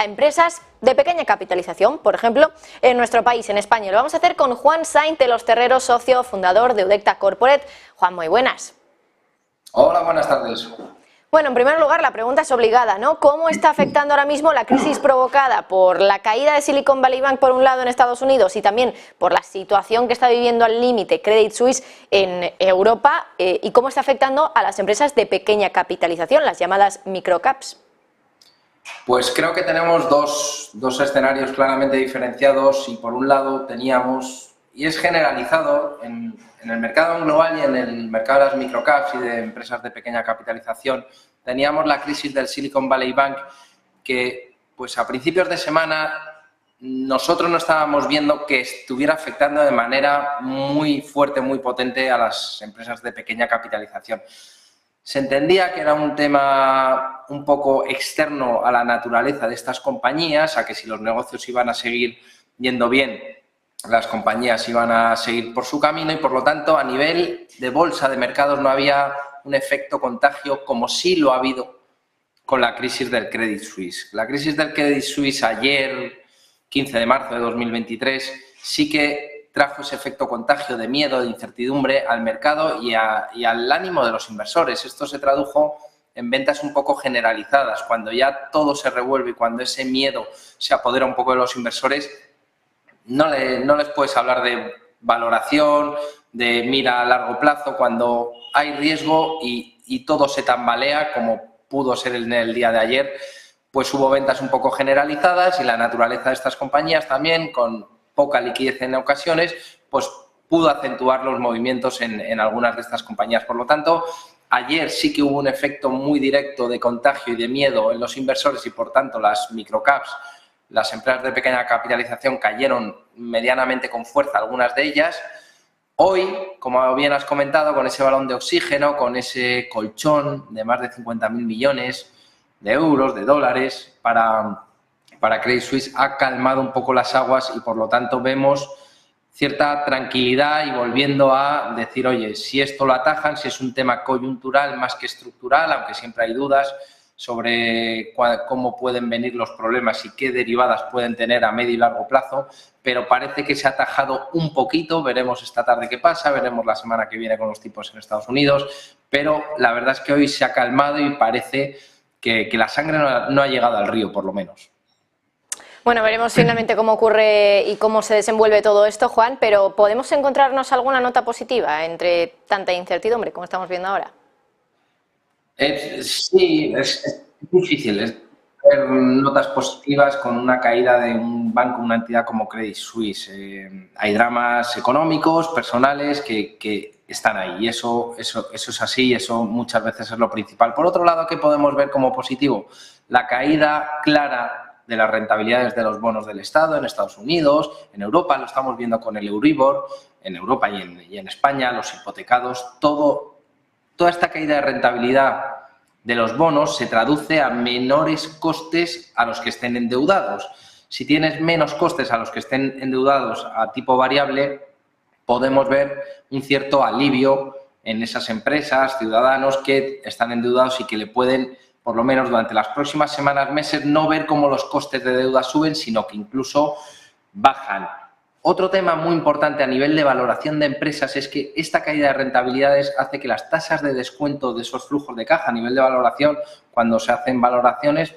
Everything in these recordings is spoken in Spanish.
empresas de pequeña capitalización, por ejemplo, en nuestro país, en España. Lo vamos a hacer con Juan Sainz de los Terreros, socio fundador de Eudecta Corporate. Juan, muy buenas. Hola, buenas tardes. Bueno, en primer lugar, la pregunta es obligada, ¿no? ¿Cómo está afectando ahora mismo la crisis provocada por la caída de Silicon Valley Bank, por un lado, en Estados Unidos, y también por la situación que está viviendo al límite Credit Suisse en Europa, y cómo está afectando a las empresas de pequeña capitalización, las llamadas microcaps? Pues creo que tenemos dos escenarios claramente diferenciados, y por un lado teníamos, y es generalizado en el mercado global y en el mercado de las microcaps y de empresas de pequeña capitalización, teníamos la crisis del Silicon Valley Bank que, pues a principios de semana, nosotros no estábamos viendo que estuviera afectando de manera muy fuerte, muy potente a las empresas de pequeña capitalización. Se entendía que era un tema un poco externo a la naturaleza de estas compañías, a que si los negocios iban a seguir yendo bien, las compañías iban a seguir por su camino, y por lo tanto a nivel de bolsa, de mercados, no había un efecto contagio como sí lo ha habido con la crisis del Credit Suisse. La crisis del Credit Suisse ayer, 15 de marzo de 2023, sí que trajo ese efecto contagio de miedo, de incertidumbre al mercado y al ánimo de los inversores. Esto se tradujo en ventas un poco generalizadas. Cuando ya todo se revuelve y cuando ese miedo se apodera un poco de los inversores, no les puedes hablar de valoración, de mira a largo plazo, cuando hay riesgo y todo se tambalea, como pudo ser en el día de ayer. Pues hubo ventas un poco generalizadas y la naturaleza de estas compañías también, con poca liquidez en ocasiones, pues pudo acentuar los movimientos en algunas de estas compañías. Por lo tanto, ayer sí que hubo un efecto muy directo de contagio y de miedo en los inversores, y por tanto las microcaps, las empresas de pequeña capitalización, cayeron medianamente con fuerza, algunas de ellas. Hoy, como bien has comentado, con ese balón de oxígeno, con ese colchón de más de 50.000 millones de euros, de dólares, para Credit Suisse, ha calmado un poco las aguas, y por lo tanto vemos cierta tranquilidad y volviendo a decir, oye, si esto lo atajan, si es un tema coyuntural más que estructural, aunque siempre hay dudas sobre cómo pueden venir los problemas y qué derivadas pueden tener a medio y largo plazo, pero parece que se ha atajado un poquito. Veremos esta tarde qué pasa, veremos la semana que viene con los tipos en Estados Unidos, pero la verdad es que hoy se ha calmado y parece que la sangre no ha llegado al río, por lo menos. Bueno, veremos finalmente cómo ocurre y cómo se desenvuelve todo esto, Juan, pero ¿podemos encontrarnos alguna nota positiva entre tanta incertidumbre, como estamos viendo ahora? Sí, es difícil. Es ver notas positivas con una caída de un banco, una entidad como Credit Suisse. Hay dramas económicos, personales, que están ahí, y eso es así, y eso muchas veces es lo principal. Por otro lado, ¿qué podemos ver como positivo? La caída clara de las rentabilidades de los bonos del Estado en Estados Unidos, en Europa, lo estamos viendo con el Euribor, en Europa y en España, los hipotecados, toda esta caída de rentabilidad de los bonos se traduce a menores costes a los que estén endeudados. Si tienes menos costes a los que estén endeudados a tipo variable, podemos ver un cierto alivio en esas empresas, ciudadanos que están endeudados y que le pueden, por lo menos durante las próximas semanas, meses, no ver cómo los costes de deuda suben, sino que incluso bajan. Otro tema muy importante a nivel de valoración de empresas es que esta caída de rentabilidades hace que las tasas de descuento de esos flujos de caja a nivel de valoración, cuando se hacen valoraciones,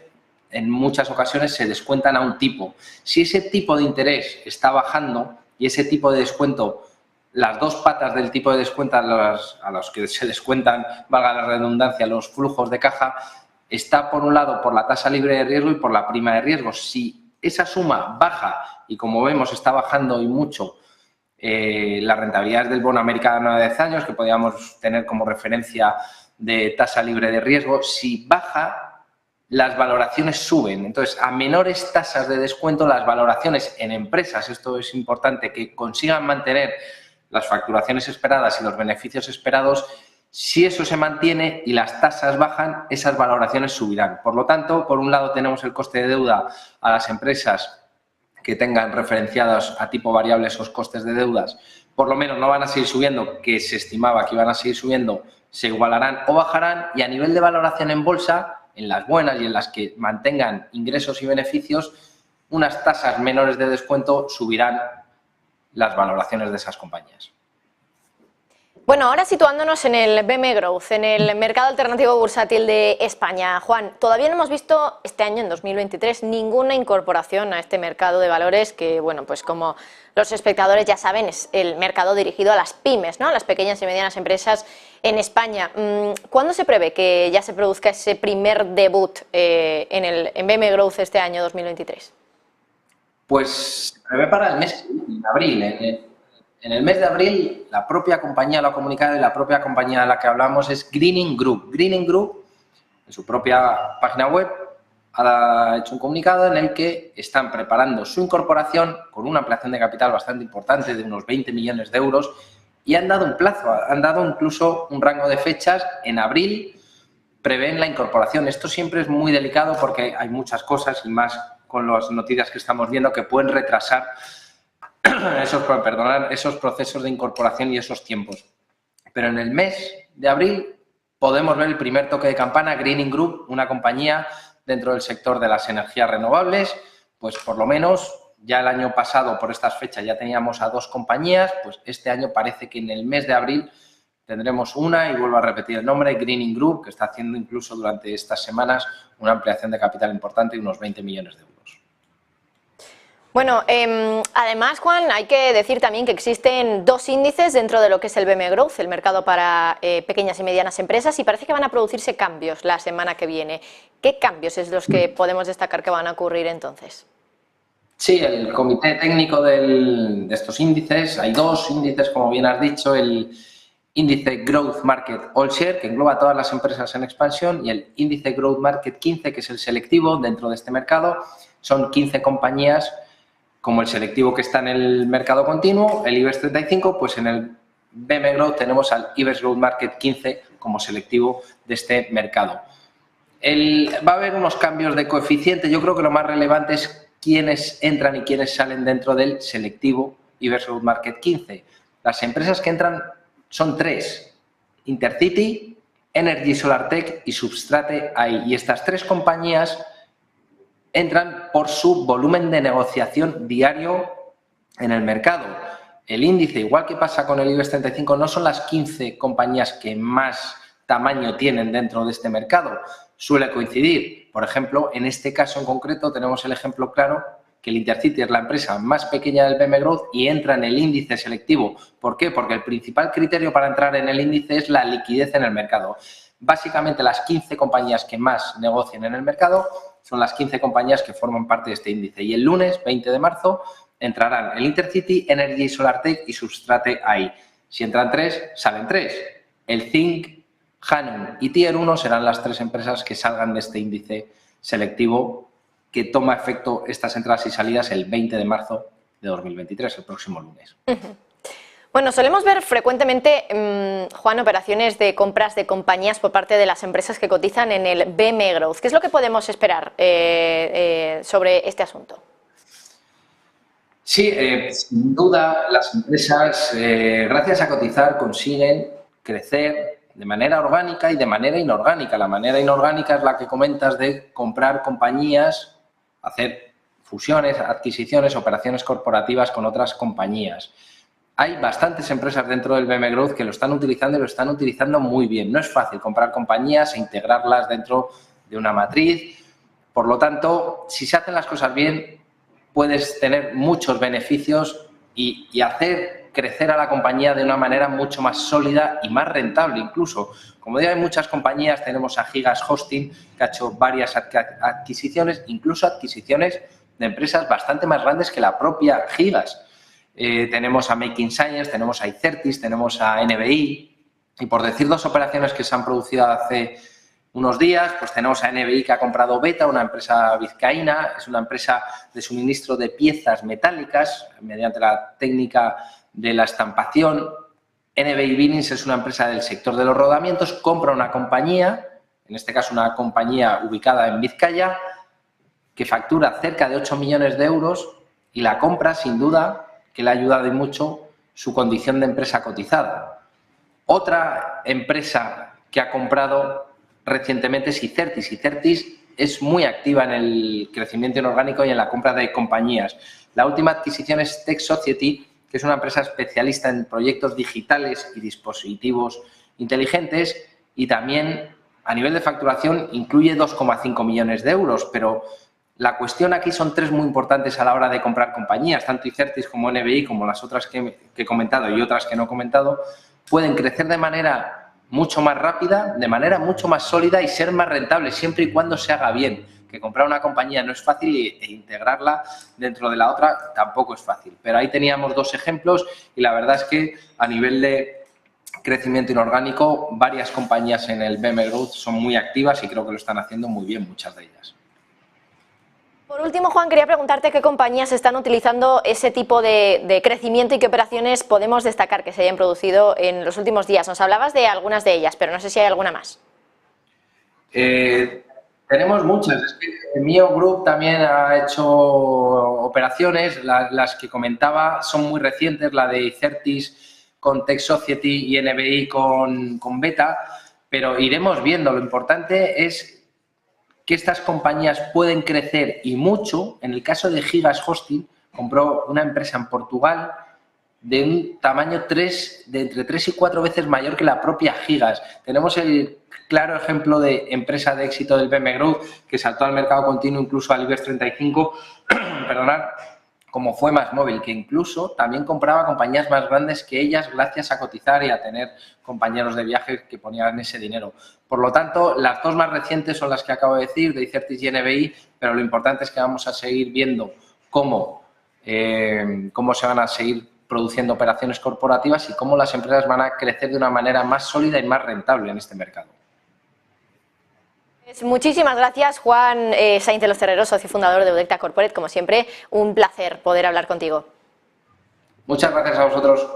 en muchas ocasiones se descuentan a un tipo. Si ese tipo de interés está bajando y ese tipo de descuento, las dos patas del tipo de descuento a los que se descuentan, valga la redundancia, los flujos de caja, está por un lado por la tasa libre de riesgo y por la prima de riesgo. Si esa suma baja, y como vemos está bajando y mucho, las rentabilidades del bono americano a 10 años, que podríamos tener como referencia de tasa libre de riesgo, si baja, las valoraciones suben. Entonces, a menores tasas de descuento, las valoraciones en empresas, esto es importante, que consigan mantener las facturaciones esperadas y los beneficios esperados, si eso se mantiene y las tasas bajan, esas valoraciones subirán. Por lo tanto, por un lado tenemos el coste de deuda a las empresas que tengan referenciados a tipo variable esos costes de deudas, por lo menos no van a seguir subiendo, que se estimaba que iban a seguir subiendo, se igualarán o bajarán, y a nivel de valoración en bolsa en las buenas y en las que mantengan ingresos y beneficios, unas tasas menores de descuento subirán las valoraciones de esas compañías. Bueno, ahora situándonos en el BM Growth, en el mercado alternativo bursátil de España. Juan, todavía no hemos visto este año, en 2023, ninguna incorporación a este mercado de valores que, bueno, pues como los espectadores ya saben, es el mercado dirigido a las pymes, ¿no? A las pequeñas y medianas empresas en España. ¿Cuándo se prevé que ya se produzca ese primer debut en BM Growth este año 2023? Pues se prevé para el mes de abril. En el mes de abril, la propia compañía lo ha comunicado y la propia compañía de la que hablamos es Greening Group. Greening Group, en su propia página web, ha hecho un comunicado en el que están preparando su incorporación con una ampliación de capital bastante importante de unos 20 millones de euros y han dado un plazo, han dado incluso un rango de fechas. En abril prevén la incorporación. Esto siempre es muy delicado porque hay muchas cosas y más con las noticias que estamos viendo que pueden retrasar esos procesos de incorporación y esos tiempos. Pero en el mes de abril podemos ver el primer toque de campana. Greening Group, una compañía dentro del sector de las energías renovables, pues por lo menos ya el año pasado por estas fechas ya teníamos a 2 compañías, pues este año parece que en el mes de abril tendremos una, y vuelvo a repetir el nombre, Greening Group, que está haciendo incluso durante estas semanas una ampliación de capital importante de unos 20 millones de euros. Bueno, además, Juan, hay que decir también que existen 2 índices dentro de lo que es el BM Growth, el mercado para pequeñas y medianas empresas, y parece que van a producirse cambios la semana que viene. ¿Qué cambios es los que podemos destacar que van a ocurrir entonces? Sí, el comité técnico de estos índices, hay 2 índices, como bien has dicho, el índice Growth Market All Share, que engloba a todas las empresas en expansión, y el índice Growth Market 15, que es el selectivo dentro de este mercado. Son 15 compañías como el selectivo que está en el mercado continuo, el IBEX 35, pues en el BM Growth tenemos al IBEX Growth Market 15 como selectivo de este mercado. Va a haber unos cambios de coeficiente. Yo creo que lo más relevante es quiénes entran y quiénes salen dentro del selectivo IBEX Growth Market 15. Las empresas que entran son 3, Intercity, Energy Solartech y Substrate AI. Y estas 3 compañías entran por su volumen de negociación diario en el mercado. El índice, igual que pasa con el IBEX 35, no son las 15 compañías que más tamaño tienen dentro de este mercado. Suele coincidir. Por ejemplo, en este caso en concreto tenemos el ejemplo claro que el Intercity es la empresa más pequeña del BM Growth y entra en el índice selectivo. ¿Por qué? Porque el principal criterio para entrar en el índice es la liquidez en el mercado. Básicamente, las 15 compañías que más negocian en el mercado son las 15 compañías que forman parte de este índice. Y el lunes, 20 de marzo, entrarán el Intercity, Energy Solartech y Substrate AI. Si entran 3, salen 3. El Zinc, Hanum y Tier 1 serán las 3 empresas que salgan de este índice selectivo que toma efecto estas entradas y salidas el 20 de marzo de 2023, el próximo lunes. Bueno, solemos ver frecuentemente, Juan, operaciones de compras de compañías por parte de las empresas que cotizan en el BM Growth. ¿Qué es lo que podemos esperar sobre este asunto? Sí, sin duda las empresas, gracias a cotizar, consiguen crecer de manera orgánica y de manera inorgánica. La manera inorgánica es la que comentas de comprar compañías, hacer fusiones, adquisiciones, operaciones corporativas con otras compañías. Hay bastantes empresas dentro del BM Growth que lo están utilizando y lo están utilizando muy bien. No es fácil comprar compañías e integrarlas dentro de una matriz. Por lo tanto, si se hacen las cosas bien, puedes tener muchos beneficios y hacer crecer a la compañía de una manera mucho más sólida y más rentable incluso. Como digo, hay muchas compañías, tenemos a Gigas Hosting, que ha hecho varias adquisiciones, incluso adquisiciones de empresas bastante más grandes que la propia Gigas. Tenemos a Making Science, tenemos a Icertis, tenemos a NBI, y por decir 2 operaciones que se han producido hace unos días, pues tenemos a NBI que ha comprado Beta, una empresa vizcaína, es una empresa de suministro de piezas metálicas mediante la técnica de la estampación. NBI Billings es una empresa del sector de los rodamientos, compra una compañía, en este caso una compañía ubicada en Vizcaya, que factura cerca de 8 millones de euros y la compra, sin duda, que le ha ayudado y mucho su condición de empresa cotizada. Otra empresa que ha comprado recientemente es Icertis. Icertis es muy activa en el crecimiento inorgánico y en la compra de compañías. La última adquisición es Tech Society, que es una empresa especialista en proyectos digitales y dispositivos inteligentes, y también a nivel de facturación incluye 2,5 millones de euros, pero la cuestión aquí son tres muy importantes a la hora de comprar compañías, tanto Icertis como NBI, como las otras que he comentado y otras que no he comentado, pueden crecer de manera mucho más rápida, de manera mucho más sólida y ser más rentables, siempre y cuando se haga bien. Que comprar una compañía no es fácil e integrarla dentro de la otra tampoco es fácil. Pero ahí teníamos dos ejemplos y la verdad es que a nivel de crecimiento inorgánico, varias compañías en el BM Growth son muy activas y creo que lo están haciendo muy bien, muchas de ellas. Por último, Juan, quería preguntarte qué compañías están utilizando ese tipo de crecimiento y qué operaciones podemos destacar que se hayan producido en los últimos días. Nos hablabas de algunas de ellas, pero no sé si hay alguna más. Tenemos muchas. Es que Mio Group también ha hecho operaciones. Las que comentaba son muy recientes, la de Icertis con Tech Society y NBI con Beta, pero iremos viendo. Lo importante es que estas compañías pueden crecer y mucho. En el caso de Gigas Hosting, compró una empresa en Portugal de un tamaño de entre 3 y 4 veces mayor que la propia Gigas. Tenemos el claro ejemplo de empresa de éxito del BM Growth, que saltó al mercado continuo, incluso al IBEX 35, perdonad, como fue MásMóvil, que incluso también compraba compañías más grandes que ellas gracias a cotizar y a tener compañeros de viaje que ponían ese dinero. Por lo tanto, las dos más recientes son las que acabo de decir, de Icertis y NBI, pero lo importante es que vamos a seguir viendo cómo se van a seguir produciendo operaciones corporativas y cómo las empresas van a crecer de una manera más sólida y más rentable en este mercado. Muchísimas gracias, Juan Sainz de los Terreros, socio fundador de Eudecta Corporate. Como siempre, un placer poder hablar contigo. Muchas gracias a vosotros.